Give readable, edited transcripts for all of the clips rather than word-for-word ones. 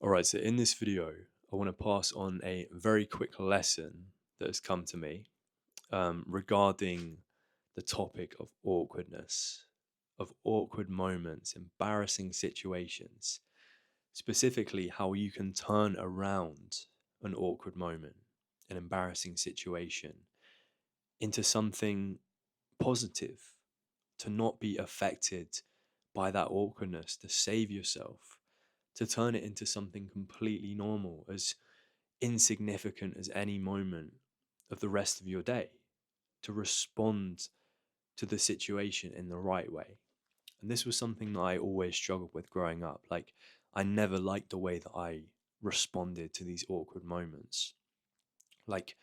Alright, so in this video, I want to pass on a very quick lesson that has come to me regarding the topic of awkwardness, of awkward moments, embarrassing situations, specifically how you can turn around an awkward moment, an embarrassing situation, into something positive, to not be affected by that awkwardness, to save yourself, to turn it into something completely normal, as insignificant as any moment of the rest of your day, to respond to the situation in the right way. And this was something that I always struggled with growing up. Like, I never liked the way that I responded to these awkward moments. Like,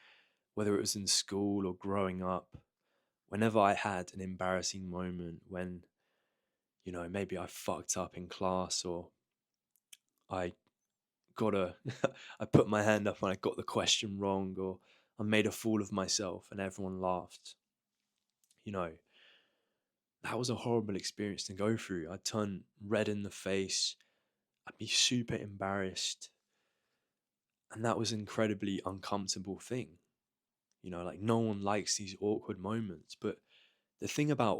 whether it was in school or growing up, whenever I had an embarrassing moment when, maybe I fucked up in class or I got a I put my hand up and I got the question wrong, or I made a fool of myself and everyone laughed. You know, that was a horrible experience to go through. I'd turn red in the face, I'd be super embarrassed, and that was an incredibly uncomfortable thing. Like no one likes these awkward moments, but the thing about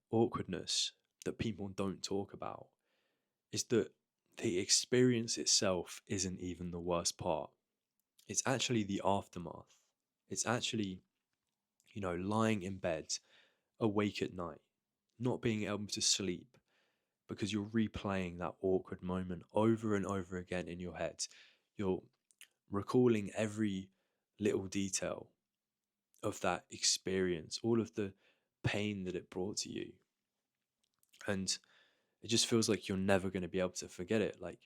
awkwardness that people don't talk about is that the experience itself isn't even the worst part. It's actually the aftermath. It's actually, lying in bed, awake at night, not being able to sleep because you're replaying that awkward moment over and over again in your head. You're recalling every little detail of that experience, all of the pain that it brought to you. And it just feels like you're never going to be able to forget it. Like,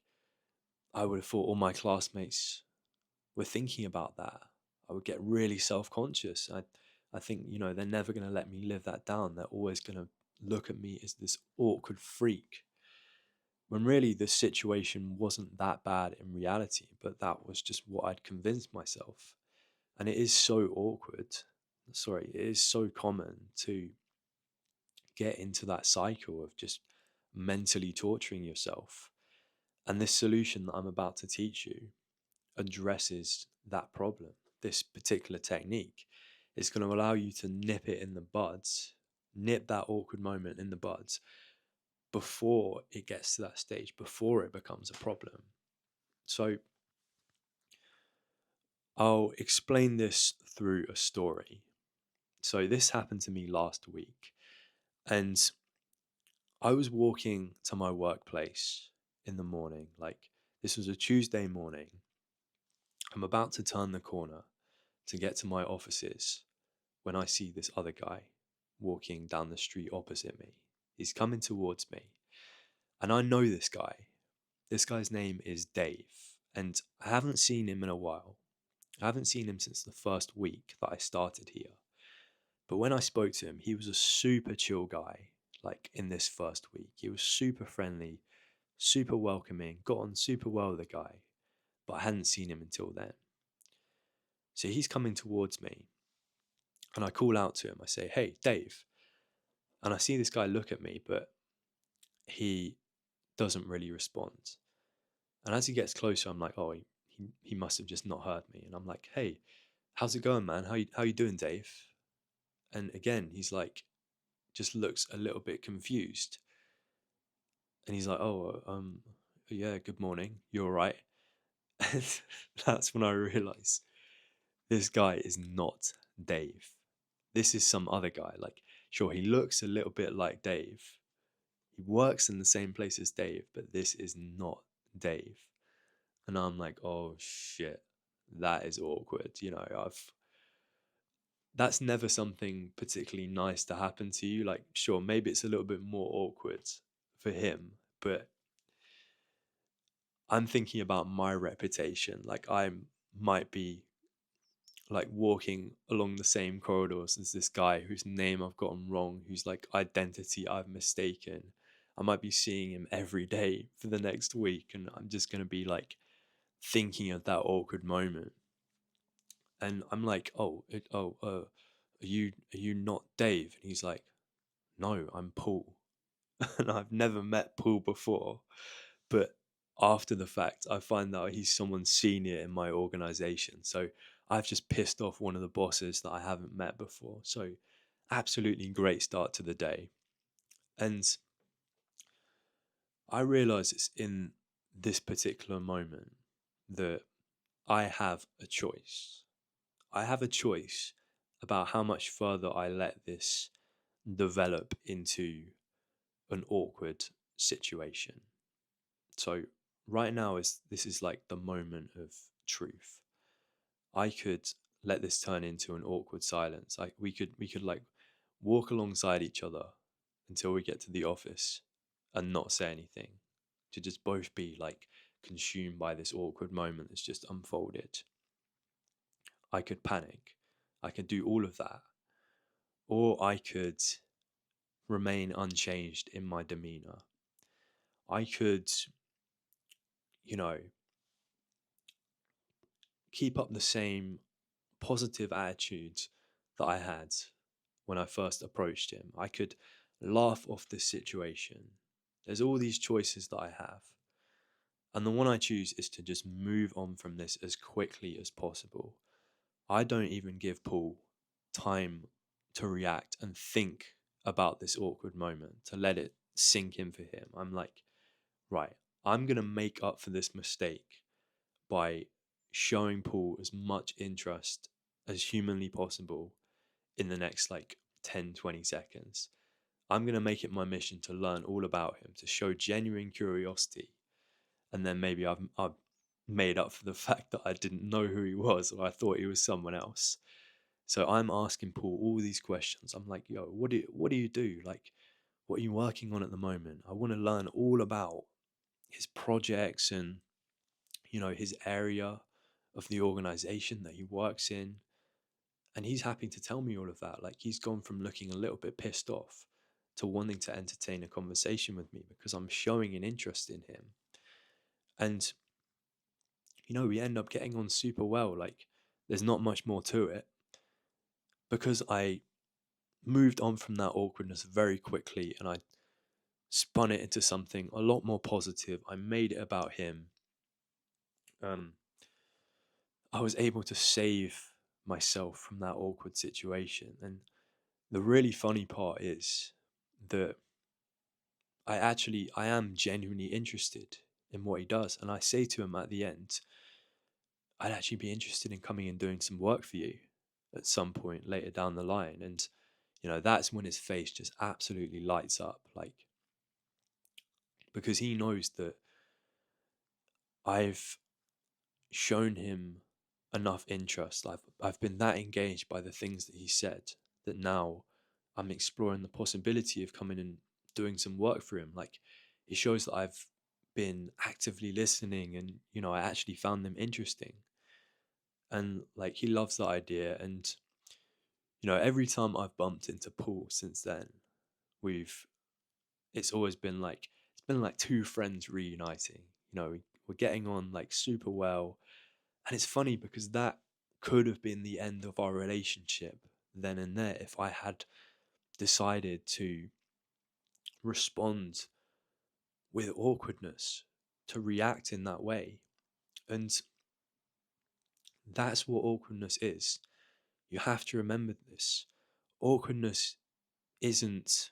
I would have thought all my classmates were thinking about that. I would get really self-conscious. I think, they're never going to let me live that down. They're always going to look at me as this awkward freak. When really the situation wasn't that bad in reality, but that was just what I'd convinced myself. And it is so awkward. Sorry, it is so common to get into that cycle of just mentally torturing yourself. And this solution that I'm about to teach you addresses that problem. This particular technique is going to allow you to nip it in the buds, nip that awkward moment in the buds before it gets to that stage, before it becomes a problem. So I'll explain this through a story. So this happened to me last week, and I was walking to my workplace in the morning. Like, this was a Tuesday morning. I'm about to turn the corner to get to my offices when I see this other guy walking down the street opposite me. He's coming towards me, and I know this guy. This guy's name is Dave, and I haven't seen him in a while. I haven't seen him since the first week that I started here. But when I spoke to him, he was a super chill guy. Like, in this first week, he was super friendly, super welcoming, got on super well with the guy, but I hadn't seen him until then. So he's coming towards me, and I call out to him. I say, "Hey, Dave." And I see this guy look at me, but he doesn't really respond. And as he gets closer, I'm like, oh, he must have just not heard me. And I'm like, "Hey, how's it going, man? How you doing, Dave?" And again, he's like, just looks a little bit confused. And he's like, "Oh, yeah, good morning. You all right?" And that's when I realize this guy is not Dave. This is some other guy. Like, sure, he looks a little bit like Dave. He works in the same place as Dave, but this is not Dave. And I'm like, oh shit, that is awkward. That's never something particularly nice to happen to you. Like, sure, maybe it's a little bit more awkward for him, but I'm thinking about my reputation. Like, I might be like walking along the same corridors as this guy whose name I've gotten wrong, whose like identity I've mistaken. I might be seeing him every day for the next week, and I'm just gonna be like thinking of that awkward moment. And I'm like, are you not Dave? And he's like, no, I'm Paul. And I've never met Paul before, but after the fact, I find out he's someone senior in my organization. So I've just pissed off one of the bosses that I haven't met before. So absolutely great start to the day. And I realize it's in this particular moment that I have a choice. I have a choice about how much further I let this develop into an awkward situation. So right now is this is like the moment of truth. I could let this turn into an awkward silence. Like we could like walk alongside each other until we get to the office and not say anything. To just both be like consumed by this awkward moment that's just unfolded. I could panic. I could do all of that. Or I could remain unchanged in my demeanor. I could, you know, keep up the same positive attitude that I had when I first approached him. I could laugh off this situation. There's all these choices that I have. And the one I choose is to just move on from this as quickly as possible. I don't even give Paul time to react and think about this awkward moment, to let it sink in for him. I'm like, right, I'm going to make up for this mistake by showing Paul as much interest as humanly possible in the next like 10, 20 seconds. I'm going to make it my mission to learn all about him, to show genuine curiosity. And then maybe I've made up for the fact that I didn't know who he was or I thought he was someone else. So I'm asking Paul all these questions. I'm like, yo, what do you do? Like, what are you working on at the moment? I want to learn all about his projects and, his area of the organization that he works in. And he's happy to tell me all of that. Like, he's gone from looking a little bit pissed off to wanting to entertain a conversation with me because I'm showing an interest in him. And, we end up getting on super well. Like, there's not much more to it because I moved on from that awkwardness very quickly and I spun it into something a lot more positive. I made it about him. Um, I was able to save myself from that awkward situation. And the really funny part is that I am genuinely interested in what he does. And I say to him at the end, I'd actually be interested in coming and doing some work for you at some point later down the line. And, that's when his face just absolutely lights up. Like, because he knows that I've shown him enough interest. I've been that engaged by the things that he said that now I'm exploring the possibility of coming and doing some work for him. Like, it shows that I've been actively listening and, I actually found them interesting. And like, he loves the idea. And, every time I've bumped into Paul since then, we've, it's been like two friends reuniting. We're getting on like super well. And it's funny because that could have been the end of our relationship then and there if I had decided to respond with awkwardness, to react in that way. And that's what awkwardness is. You have to remember this. Awkwardness isn't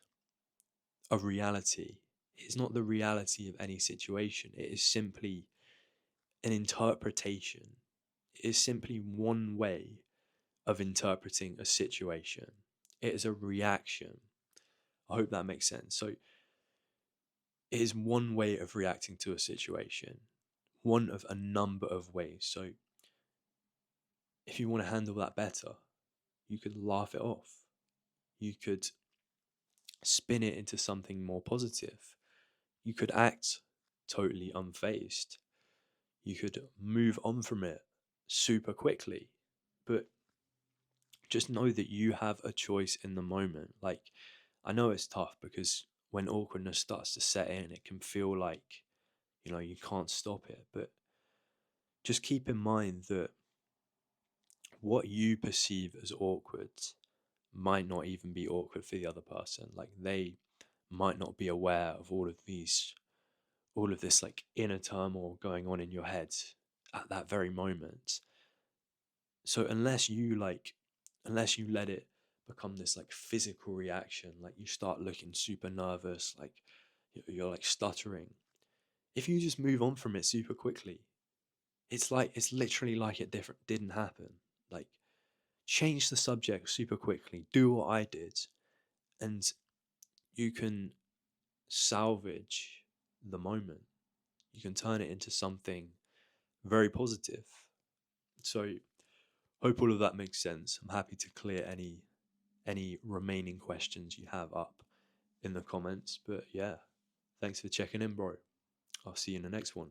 a reality. It's not the reality of any situation. It is simply an interpretation. It is simply one way of interpreting a situation. It is a reaction. I hope that makes sense. So, it is one way of reacting to a situation, one of a number of ways. So, if you want to handle that better, you could laugh it off. You could spin it into something more positive. You could act totally unfazed. You could move on from it super quickly. But just know that you have a choice in the moment. Like, I know it's tough because when awkwardness starts to set in, it can feel like, you can't stop it. But just keep in mind that what you perceive as awkward might not even be awkward for the other person. Like, they might not be aware of all of these all of this like inner turmoil going on in your head at that very moment. So unless you let it become this like physical reaction, like you start looking super nervous, like you're like stuttering, if you just move on from it super quickly, it's literally like it different didn't happen. Like, change the subject super quickly, do what I did, and you can salvage the moment. You can turn it into something very positive. So hope all of that makes sense. I'm happy to clear any remaining questions you have up in the comments. But yeah, thanks for checking in, bro. I'll see you in the next one.